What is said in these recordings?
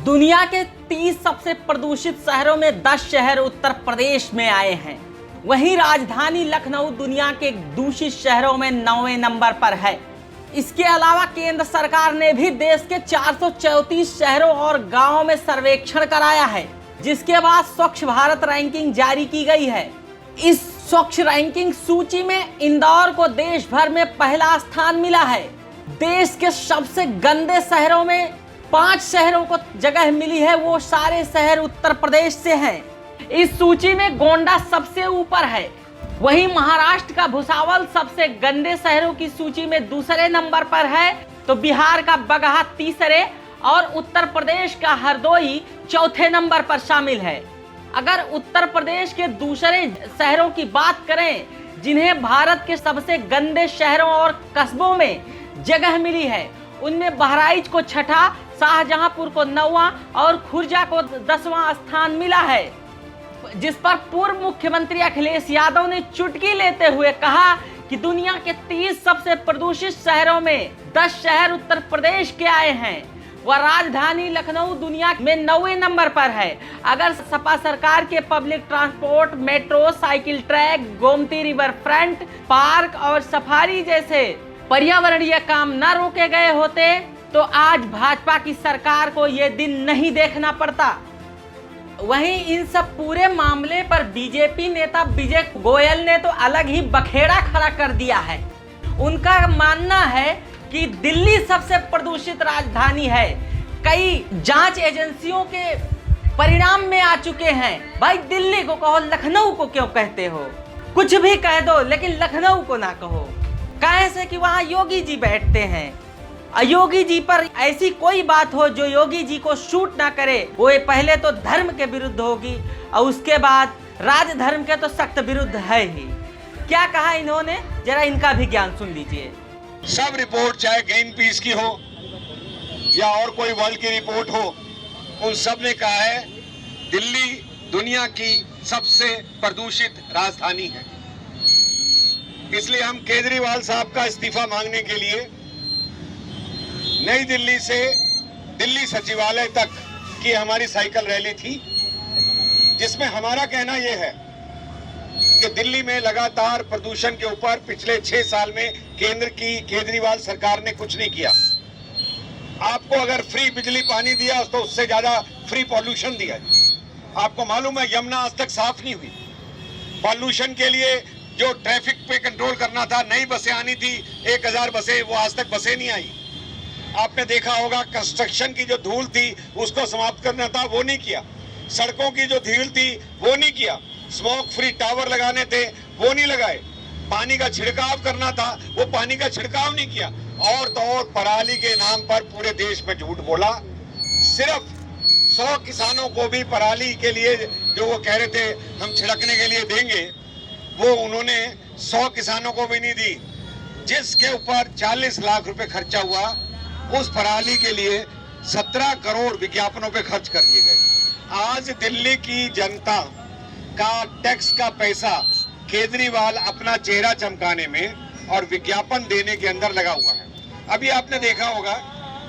दुनिया के 30 सबसे प्रदूषित शहरों में 10 शहर उत्तर प्रदेश में आए हैं। वहीं राजधानी लखनऊ दुनिया के दूषित शहरों में 9वें नंबर पर है। इसके अलावा केंद्र सरकार ने भी देश के 434 शहरों और गांवों में सर्वेक्षण कराया है, जिसके बाद स्वच्छ भारत रैंकिंग जारी की गई है। इस स्वच्छ रैंकिंग सूची में इंदौर को देश भर में पहला स्थान मिला है। देश के सबसे गंदे शहरों में 5 शहरों को जगह मिली है, वो सारे शहर उत्तर प्रदेश से हैं। इस सूची में गोंडा सबसे ऊपर है। वहीं महाराष्ट्र का भुसावल सबसे गंदे शहरों की सूची में दूसरे नंबर पर है, तो बिहार का बगहा तीसरे और उत्तर प्रदेश का हरदोई चौथे नंबर पर शामिल है। अगर उत्तर प्रदेश के दूसरे शहरों की बात करें जिन्हें भारत के सबसे गंदे शहरों और कस्बों में जगह मिली है, उनमें बहराइच को छठा, शाहजहांपुर को 9वां और खुर्जा को 10वां स्थान मिला है, जिस पर पूर्व मुख्यमंत्री अखिलेश यादव ने चुटकी लेते हुए कहा कि दुनिया के 30 सबसे प्रदूषित शहरों में 10 शहर उत्तर प्रदेश के आए हैं। वह राजधानी लखनऊ दुनिया में 9वें नंबर पर है। अगर सपा सरकार के public transport, metro, cycle track, Gomti river front, park और सफारी जैसे पर्यावरणीय काम न रोके गए होते तो आज भाजपा की सरकार को यह दिन नहीं देखना पड़ता। वहीं इन सब पूरे मामले पर बीजेपी नेता विजय गोयल ने तो अलग ही बखेड़ा खड़ा कर दिया है। उनका मानना है कि दिल्ली सबसे प्रदूषित राजधानी है। कई जांच एजेंसियों के परिणाम में आ चुके हैं। भाई दिल्ली को कहो, लखनऊ को क्यों कहते हो? कुछ भी कह दो लेकिन लखनऊ को ना कहो। काहे से कि वहां योगी जी बैठते हैं। योगी जी पर ऐसी कोई बात हो जो योगी जी को शूट ना करे, वो पहले तो धर्म के विरुद्ध होगी और उसके बाद राजधर्म के तो सख्त विरुद्ध है ही। क्या कहा इन्होंने, जरा इनका भी ज्ञान सुन लीजिए। सब रिपोर्ट चाहे ग्रीन पीस की हो या और कोई वर्ल्ड की रिपोर्ट हो, उन सब ने कहा है दिल्ली दुनिया की सबसे प्रदूषित राजधानी है। इसलिए हम केजरीवाल साहब का इस्तीफा मांगने के लिए नई दिल्ली से दिल्ली सचिवालय तक की हमारी साइकिल रैली थी, जिसमें हमारा कहना यह है कि दिल्ली में लगातार प्रदूषण के ऊपर पिछले 6 साल में केंद्र की केजरीवाल सरकार ने कुछ नहीं किया। आपको अगर फ्री बिजली पानी दिया तो उससे ज्यादा फ्री पॉल्यूशन दिया है। आपको मालूम है यमुना आज तक साफ नहीं हुई। पॉल्यूशन के लिए जो ट्रैफिक पे कंट्रोल करना था, नई बसें आनी थी 1000 बसें, वो आज तक बसें नहीं आई। आपने देखा होगा कंस्ट्रक्शन की जो धूल थी उसको समाप्त करना था, वो नहीं किया। सड़कों की जो धूल थी वो नहीं किया। स्मोक फ्री टावर लगाने थे वो नहीं लगाए। पानी का छिड़काव करना था, वो पानी का छिड़काव नहीं किया। और तो और पराली के नाम पर पूरे देश में झूठ बोला। सिर्फ 100 किसानों को भी पराली के लिए जो वो कह रहे थे हम छिड़कने के लिए देंगे, वो उन्होंने 100 किसानों को भी नहीं दी। जिसके ऊपर 40 लाख रुपए खर्चा हुआ, उस पराली के लिए 17 करोड़ विज्ञापनों पे खर्च कर दिए गए। आज दिल्ली की जनता का टैक्स का पैसा केजरीवाल अपना चेहरा चमकाने में और विज्ञापन देने के अंदर लगा हुआ है। अभी आपने देखा होगा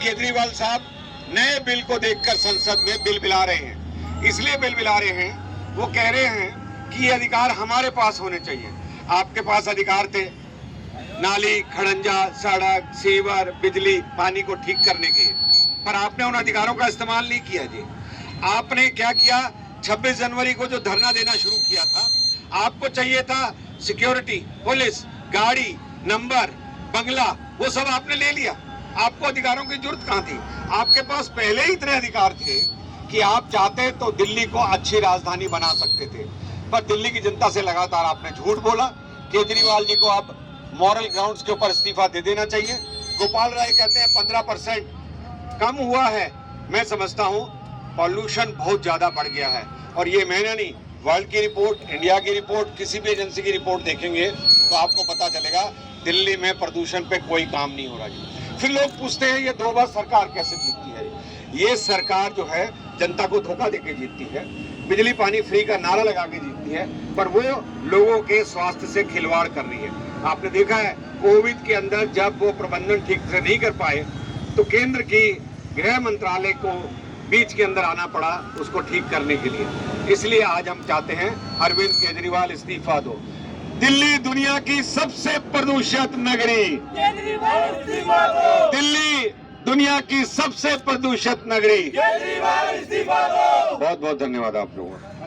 केजरीवाल साहब नए बिल को देखकर संसद में बिल बिला रहे हैं। इसलिए बिल बिला रहे हैं, वो कह रहे हैं कि ये अधिकार हमारे पास होने चाहिए। आपके पास अधिकार थे नाली, खड़ंजा, सड़क, सीवर, बिजली, पानी को ठीक करने के, पर आपने उन अधिकारों का इस्तेमाल नहीं किया जी। आपने क्या किया? 26 जनवरी को जो धरना देना शुरू किया था, आपको चाहिए था सिक्योरिटी, पुलिस, गाड़ी, नंबर, बंगला, वो सब आपने ले लिया। आपको अधिकारों की जरूरत कहां थी? आपके पास पहले ही इतने अधिकार थे कि आप चाहते तो दिल्ली को अच्छी राजधानी बना सकते थे, पर दिल्ली की जनता से लगातार आपने झूठ बोला। केजरीवाल जी को आप मॉरल ग्राउंड्स के ऊपर इस्तीफा दे देना चाहिए। गोपाल राय कहते हैं 15% कम हुआ है। मैं समझता हूं पॉल्यूशन बहुत ज्यादा बढ़ गया है, और ये मैंने नहीं, वर्ल्ड की रिपोर्ट, इंडिया की रिपोर्ट, किसी भी एजेंसी की रिपोर्ट देखेंगे तो आपको पता चलेगा दिल्ली में प्रदूषण पे कोई काम नहीं हो रहा है। फिर लोग पूछते हैं ये 2 बार सरकार कैसे जीतती है? ये सरकार जो है जनता को धोखा देके जीतती है, बिजली पानी फ्री का नारा लगा के जीतती है, पर वो लोगों के स्वास्थ्य से खिलवाड़ कर रही है। आपने देखा है कोविड के अंदर जब वो प्रबंधन ठीक से नहीं कर पाए तो केंद्र की गृह मंत्रालय को बीच के अंदर आना पड़ा उसको ठीक करने के लिए। इसलिए आज हम चाहते हैं अरविंद केजरीवाल इस्तीफा दो। दिल्ली दुनिया की सबसे प्रदूषित नगरी, दिल्ली दुनिया की सबसे प्रदूषित नगरी। बहुत बहुत धन्यवाद आप लोगों का।